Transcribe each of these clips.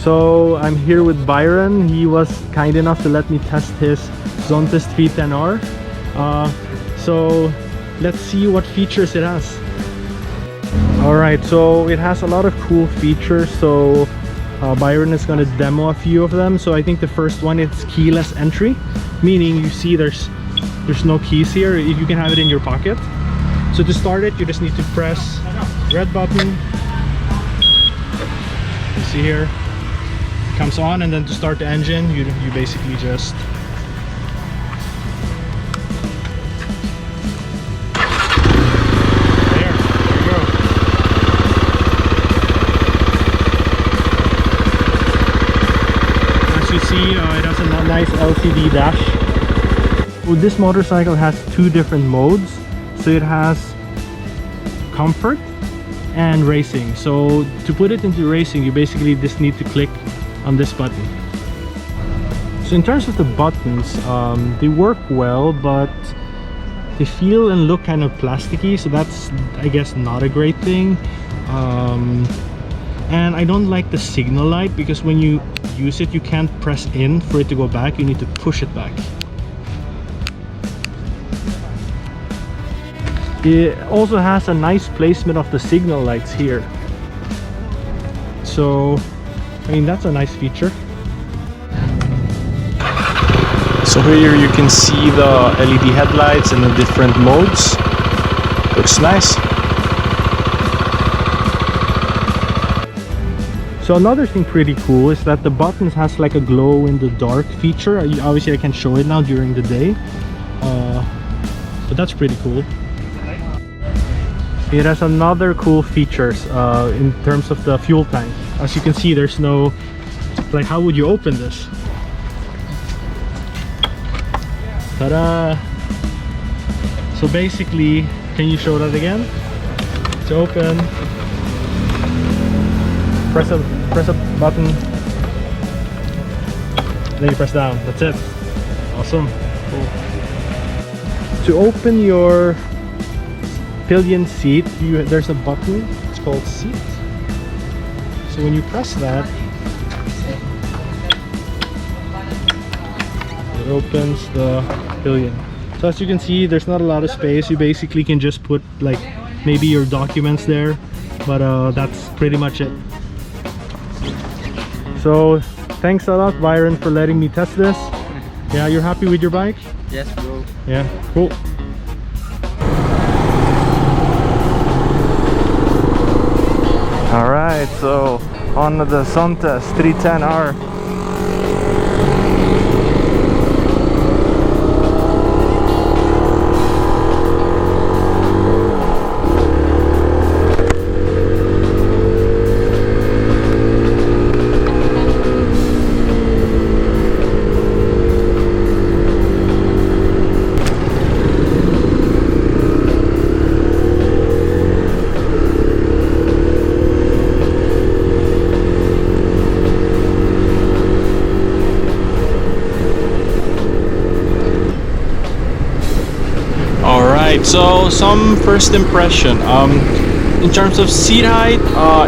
So I'm here with Byron. He was kind enough to let me test his ZONTES 310R. So let's see what features it has. Alright, so it has a lot of cool features. So Byron is going to demo a few of them. So I think the first one is keyless entry, meaning you see there's no keys here. You can have it in your pocket. So to start it, you just need to press red button. You see here, it comes on, and then to start the engine, you basically just there you go. As you see, it has a nice LCD dash. Well, this motorcycle has two different modes. So it has comfort and racing. So to put it into racing, you basically just need to click on this button. So in terms of the buttons, they work well, but they feel and look kind of plasticky. So that's, I guess, not a great thing. And I don't like the signal light, because when you use it, you can't press in for it to go back. You need to push it back. It also has a nice placement of the signal lights here. So, I mean, that's a nice feature. So here you can see the LED headlights in the different modes. Looks nice. So another thing pretty cool is that the buttons has like a glow in the dark feature. Obviously I can show it now during the day, but that's pretty cool. It has another cool features in terms of the fuel tank. As you can see, there's no, like, how would you open this? Ta-da! So basically, can you show that again? To open, press a button, then you press down. That's it. Awesome. Cool. To open your Pillion seat, there's a button. It's called seat. So when you press that, it opens the Pillion. So as you can see, there's not a lot of space. You basically can just put like maybe your documents there, but that's pretty much it. So thanks a lot, Byron, for letting me test this. Yeah, you're happy with your bike? Yes, bro. Yeah, cool. Alright, so on the ZONTES 310R. So some first impression, in terms of seat height,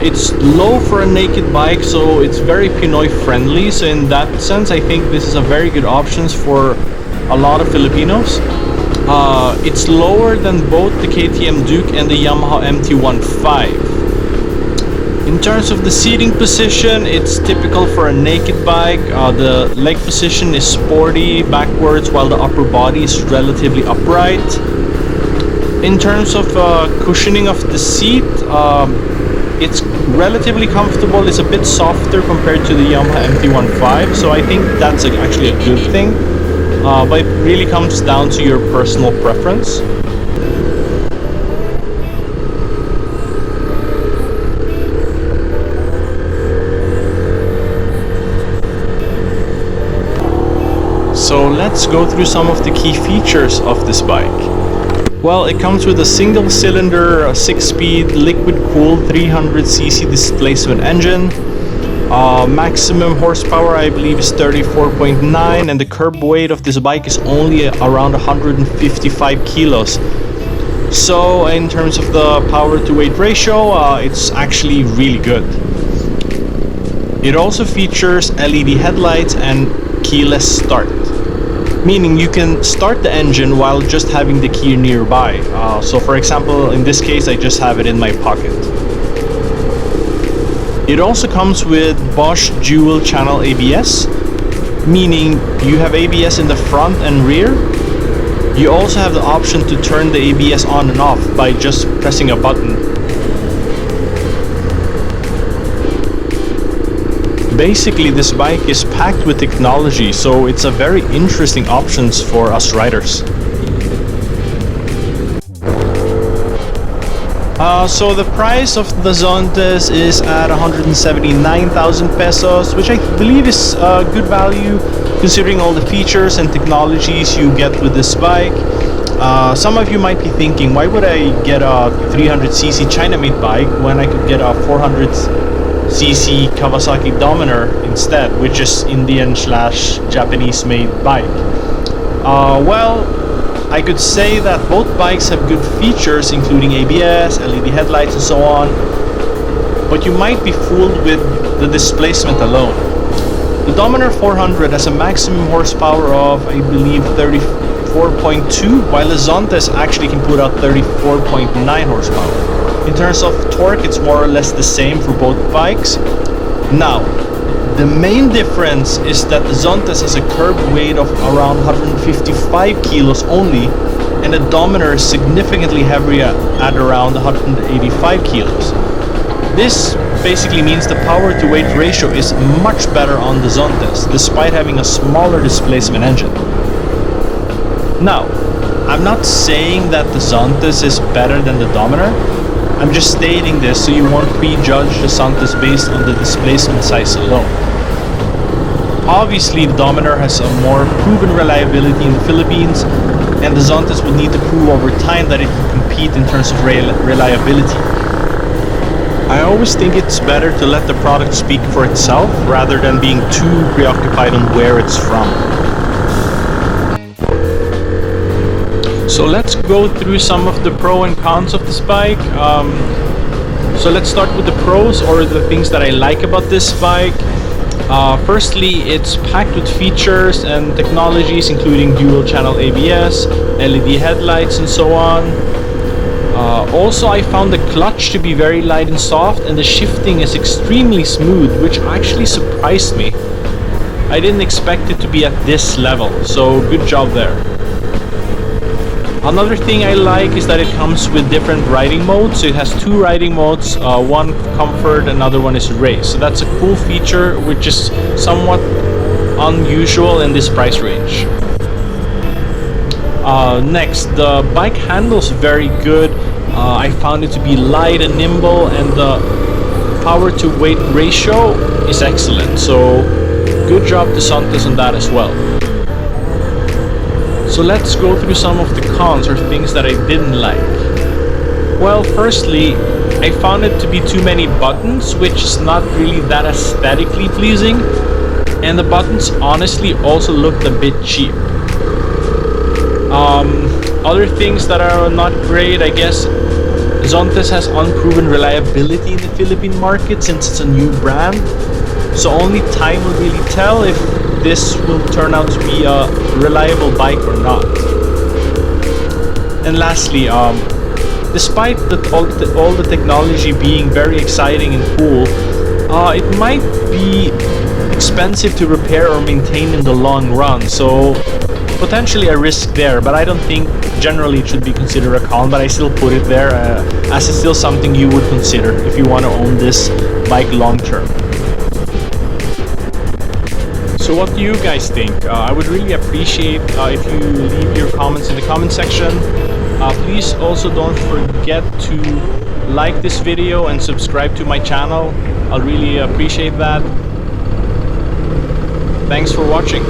it's low for a naked bike, so it's very Pinoy friendly. So in that sense, I think this is a very good option for a lot of Filipinos. It's lower than both the KTM Duke and the Yamaha MT-15. In terms of the seating position, it's typical for a naked bike. The leg position is sporty backwards, while the upper body is relatively upright. In terms of cushioning of the seat, it's relatively comfortable. It's a bit softer compared to the Yamaha MT-15, so I think that's actually a good thing. But it really comes down to your personal preference. So let's go through some of the key features of this bike. Well, it comes with a single-cylinder, 6-speed, liquid-cooled 300cc displacement engine. Maximum horsepower, I believe, is 34.9, and the curb weight of this bike is only around 155 kilos. So, in terms of the power-to-weight ratio, it's actually really good. It also features LED headlights and keyless start, meaning you can start the engine while just having the key nearby. So for example, in this case, I just have it in my pocket. It also comes with Bosch dual channel ABS, meaning you have ABS in the front and rear. You also have the option to turn the ABS on and off by just pressing a button. Basically, this bike is packed with technology, so it's a very interesting options for us riders. So the price of the Zontes is at 179,000 pesos, which I believe is a good value considering all the features and technologies you get with this bike. Some of you might be thinking, why would I get a 300cc China-made bike when I could get a 400cc Kawasaki Dominar instead, which is Indian/Japanese-made bike? Well, I could say that both bikes have good features, including ABS, LED headlights, and so on, but you might be fooled with the displacement alone. The Dominar 400 has a maximum horsepower of, I believe, 34.2, while the Zontes actually can put out 34.9 horsepower. In terms of torque, it's more or less the same for both bikes. Now, the main difference is that the Zontes has a curb weight of around 155 kilos only, and the Dominar is significantly heavier at around 185 kilos. This basically means the power to weight ratio is much better on the Zontes, despite having a smaller displacement engine. Now, I'm not saying that the Zontes is better than the Dominar. I'm just stating this so you won't prejudge the Zontes based on the displacement size alone. Obviously, the Dominar has a more proven reliability in the Philippines, and the Zontes will need to prove over time that it can compete in terms of reliability. I always think it's better to let the product speak for itself rather than being too preoccupied on where it's from. So let's go through some of the pros and cons of this bike. So let's start with the pros, or the things that I like about this bike. Firstly, it's packed with features and technologies including dual channel ABS, LED headlights, and so on. Also, I found the clutch to be very light and soft, and the shifting is extremely smooth, which actually surprised me. I didn't expect it to be at this level, so good job there. Another thing I like is that it comes with different riding modes. So it has two riding modes, one comfort, another one is race. So that's a cool feature, which is somewhat unusual in this price range. Next, the bike handles very good. I found it to be light and nimble, and the power to weight ratio is excellent. So good job to Zontes on that as well. So let's go through some of the cons, or things that I didn't like. Well, firstly, I found it to be too many buttons, which is not really that aesthetically pleasing, and the buttons honestly also looked a bit cheap. Other things that are not great, I guess, Zontes has unproven reliability in the Philippine market since it's a new brand, so only time will really tell if this will turn out to be a reliable bike or not. And lastly, despite all the technology being very exciting and cool, it might be expensive to repair or maintain in the long run, so potentially a risk there, but I don't think generally it should be considered a con, but I still put it there as it's still something you would consider if you want to own this bike long term. So what do you guys think? I would really appreciate if you leave your comments in the comment section. Please also don't forget to like this video and subscribe to my channel. I'll really appreciate that. Thanks for watching.